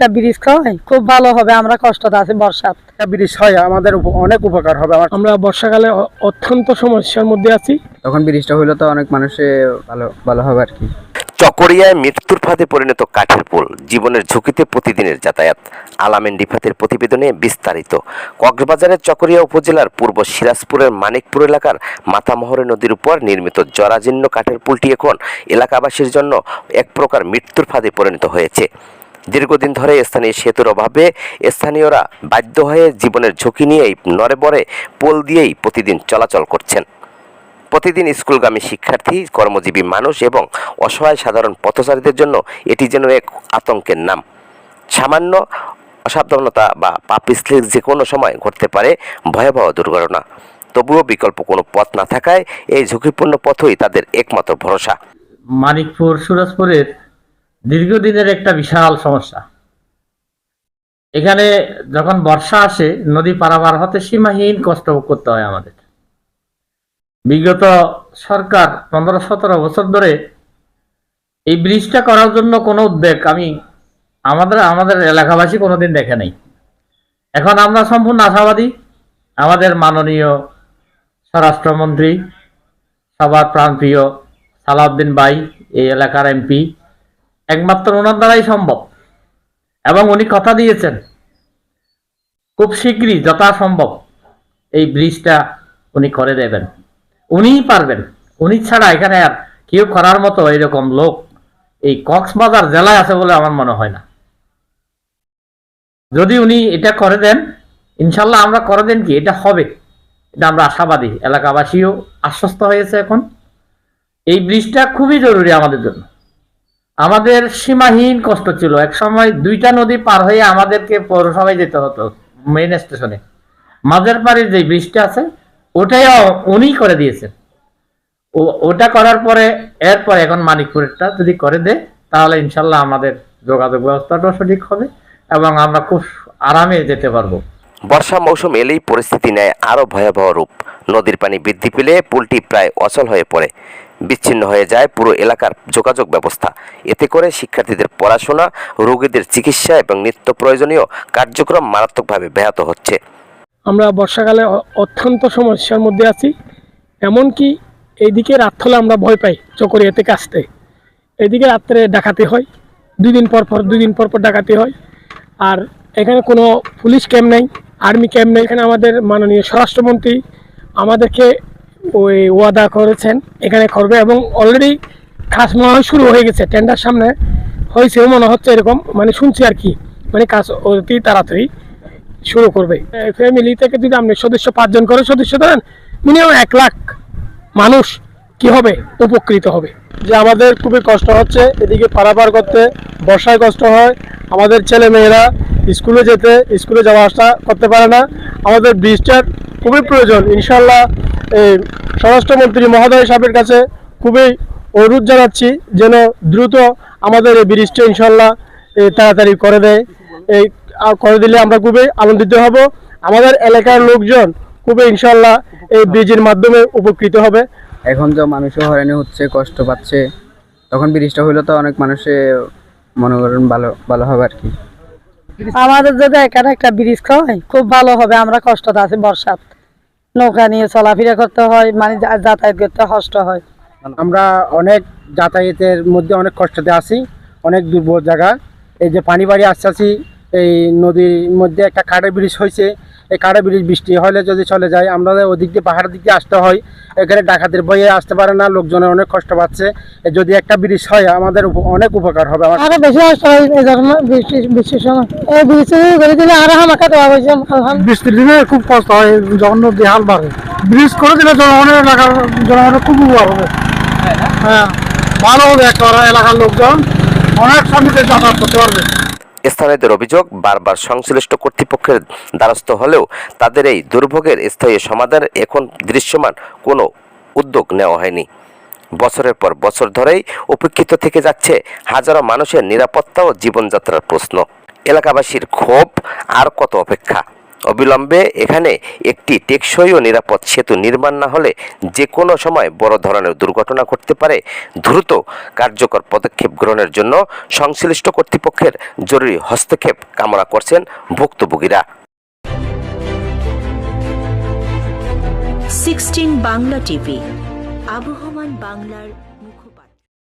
একটা ব্রিজ হয় খুব ভালো হবে। আমরা কষ্টতে আছি, বর্ষাত একটা ব্রিজ হয় আমাদের অনেক উপকার হবে। আমরা বর্ষাকালে অত্যন্ত সমস্যার মধ্যে আছি, তখন ব্রিজটা হইলে তো অনেক মানুষে ভালো ভালো হবে আর কি। চকরিয়ায় মৃত্যুর ফাঁদে পরিণত কাঠের পুল, জীবনের ঝুঁকিতে প্রতিদিনের যাতায়াত। আলামিন রিফাতের প্রতিবেদনে বিস্তারিত। কক্সবাজারের চকরিয়া উপজেলার পূর্ব সিরাজপুরের মানিকপুর এলাকার মাথামহরে নদীর উপর নির্মিত জরাজীর্ণ কাঠের পুলটি এখন এলাকাবাসীর জন্য এক প্রকার মৃত্যুর ফাঁদে পরিণত হয়েছে। দীর্ঘদিন ধরে স্থানীয় সেতুর অভাবে স্থানীয়রা বাধ্য হয়ে জীবনের ঝুঁকি নিয়েই নড়েবড়ে পোল দিয়েই প্রতিদিন চলাচল করছেন। প্রতিদিন স্কুলগামী শিক্ষার্থী, কর্মজীবী মানুষ এবং অসহায় সাধারণ পথচারীদের জন্য এটি যেন এক আতঙ্কের নাম। সামান্য অসাবধানতা বা পা পিছলে যে কোনো সময় ঘটতে পারে ভয়াবহ দুর্ঘটনা। তবুও বিকল্প কোনো পথ না থাকায় এই ঝুঁকিপূর্ণ পথই তাদের একমাত্র ভরসা। মানিকপুর সুরাজপুরের দীর্ঘদিনের একটা বিশাল সমস্যা। এখানে যখন বর্ষা আসে নদী পারাপার হতে সীমাহীন কষ্ট করতে হয় আমাদের। বিগত সরকার 15-17 বছর ধরে এই ব্রিজটা করার জন্য কোনো উদ্যোগ আমাদের এলাকাবাসী কোনোদিন দেখে নাই। এখন আমরা সম্পূর্ণ আশাবাদী আমাদের মাননীয় স্বরাষ্ট্রমন্ত্রী, সবার প্রাণপ্রিয় সালাউদ্দিন ভাই, এই এলাকার এমপি, একমাত্র ওনার দ্বারাই সম্ভব। এবং উনি কথা দিয়েছেন খুব শীঘ্রই যথাসম্ভব এই ব্রিজটা উনি করে দেবেন। উনিই পারবেন, উনি ছাড়া এখানে আর কেউ করার মতো এরকম লোক এই কক্সবাজার জেলায় আছে বলে আমার মনে হয় না। যদি উনি এটা করে দেন, ইনশাল্লাহ আমরা করে দেন কি এটা হবে, এটা আমরা আশাবাদী। এলাকাবাসীও আশ্বস্ত হয়েছে। এখন এই ব্রিজটা খুবই জরুরি আমাদের জন্য। আমাদের সীমাহীন কষ্ট ছিল, এক সময় 2টা নদী পার হয়ে আমাদেরকে পৌরসভায় যেতে হতো মেইন স্টেশনে। মাঝের পাড়ের যে ব্রিজটা আছে ওটাই উনি করে দিয়েছেন। ওটা করার পরে এরপর এখন মানিকপুরেরটা যদি করে দেয় তাহলে ইনশাল্লাহ আমাদের যোগাযোগ ব্যবস্থাটাও সঠিক হবে এবং আমরা খুব আরামে যেতে পারবো। বর্ষা মৌসুম এলেই পরিস্থিতি নেয় আরও ভয়াবহ রূপ। নদীর পানি বৃদ্ধি পেলে পুলটি প্রায় অচল হয়ে পড়ে, বিচ্ছিন্ন হয়ে যায় পুরো এলাকার যোগাযোগ ব্যবস্থা। এতে করে শিক্ষার্থীদের পড়াশোনা, রোগীদের চিকিৎসা এবং নিত্য প্রয়োজনীয় কার্যক্রম মারাত্মকভাবে ব্যাহত হচ্ছে। আমরা বর্ষাকালে অত্যন্ত সমস্যার মধ্যে আছি। এমনকি এইদিকে রাত হলে আমরা ভয় পাই চকরিয়া থেকে আসতে। এদিকে রাত্রে ডাকাতি হয়, 2 দিন পর পর ডাকাতি হয়। আর এখানে কোনো পুলিশ ক্যাম্প নেই, আর্মি ক্যাম্প নেই। এখানে আমাদের মাননীয় স্বরাষ্ট্রমন্ত্রী আমাদেরকে ওই ওয়াদা করেছেন এখানে করবে, এবং অলরেডি কাজ মনে হয় শুরু হয়ে গেছে। টেন্ডার সামনে হয়েছেও মনে হচ্ছে, এরকম মানে শুনছি আর কি। মানে কাজ অতি তাড়াতাড়ি শুরু করবে। ফ্যামিলি থেকে যদি আপনি সদস্য 5 জন করে সদস্য ধরেন, মিনিমাম 1 লাখ মানুষ কি হবে, উপকৃত হবে। যে আমাদের খুবই কষ্ট হচ্ছে এদিকে পারাপার করতে, বর্ষায় কষ্ট হয়। আমাদের ছেলে মেয়েরা স্কুলে যাওয়া আসা করতে পারে না। আমাদের ব্রিজটার খুবই প্রয়োজন। ইনশাল্লাহ স্বরাষ্ট্রমন্ত্রী মহোদয় সাহেবের কাছে খুবই অনুরোধ জানাচ্ছি যেন দ্রুত আমাদের এই ব্রিজটা ইনশাল্লাহ তাড়াতাড়ি করে দেয়। করে দিলে আমরা খুবই আনন্দিত হব। আমাদের এলাকার লোকজন খুবই ইনশাল্লাহ এই ব্রিজের মাধ্যমে উপকৃত হবে। এখন যে মানুষও হয়রানি হচ্ছে, কষ্ট পাচ্ছে, তখন ব্রিজটা হইলে তো অনেক মানুষে মনে করেন ভালো ভালো হবে আর কি। আমাদের যদি এখানে একটা ব্রিজ হয় খুব ভালো হবে। আমরা কষ্টতে আছি, বর্ষাত নৌকা নিয়ে চলাফেরা করতে হয়, মানে যাতায়াত করতে কষ্ট হয়। আমরা অনেক যাতায়াতের মধ্যে অনেক কষ্টতে আছি, অনেক দুর্বল জায়গা। এই যে পানি বাড়ি আসছি, এই নদীর মধ্যে একটা কাঠের ব্রিজ হয়েছে। এই কাঠের ব্রিজ বৃষ্টি হলে যদি চলে যায়, আমরা ওদিক দিয়ে পাহাড়ের দিক দিয়ে আসতে হয়। এখানে ডাকাতের ভয়ে আসতে পারে না, লোকজনের অনেক কষ্ট পাচ্ছে। যদি একটা ব্রিজ হয় আমাদের অনেক উপকার হবে। আরো বেশি কষ্ট হয় এই ধরনের বৃষ্টির সময়। এই ব্রিজ করে দিলে আরো আমাকে দেওয়া হয়েছে। বৃষ্টির দিনে খুব কষ্ট হয় যখন নদী হাল বাড়ে। ব্রিজ করে দিলে জনগণের এলাকার জনগণের খুব উপকার হবে। হ্যাঁ, ভালো হবে। একটা এলাকার লোকজন অনেক শান্তিতে যাতায়াত করতে পারবে। স্থানীয়দের অভিযোগ, বারবার সংশ্লিষ্ট কর্তৃপক্ষের দ্বারস্থ হলেও তাদের এই দুর্ভোগের স্থায়ী সমাধান এখন দৃশ্যমান কোনো উদ্যোগ নেওয়া হয়নি। বছরের পর বছর ধরেই উপেক্ষিত থেকে যাচ্ছে হাজারো মানুষের নিরাপত্তা ও জীবনযাত্রার প্রশ্ন। এলাকাবাসীর ক্ষোভ, আর কত অপেক্ষা? অবিলম্বে এখানে একটি টেকসই ও নিরাপদ সেতু নির্মাণ না হলে যে কোনো সময় বড় ধরনের দুর্ঘটনা ঘটতে পারে। দ্রুত কার্যকর পদক্ষেপ গ্রহণের জন্য সংশ্লিষ্ট কর্তৃপক্ষের জরুরি হস্তক্ষেপ কামনা করছেন ভুক্তভোগীরা। 16 বাংলা টিভি, আবহমান বাংলার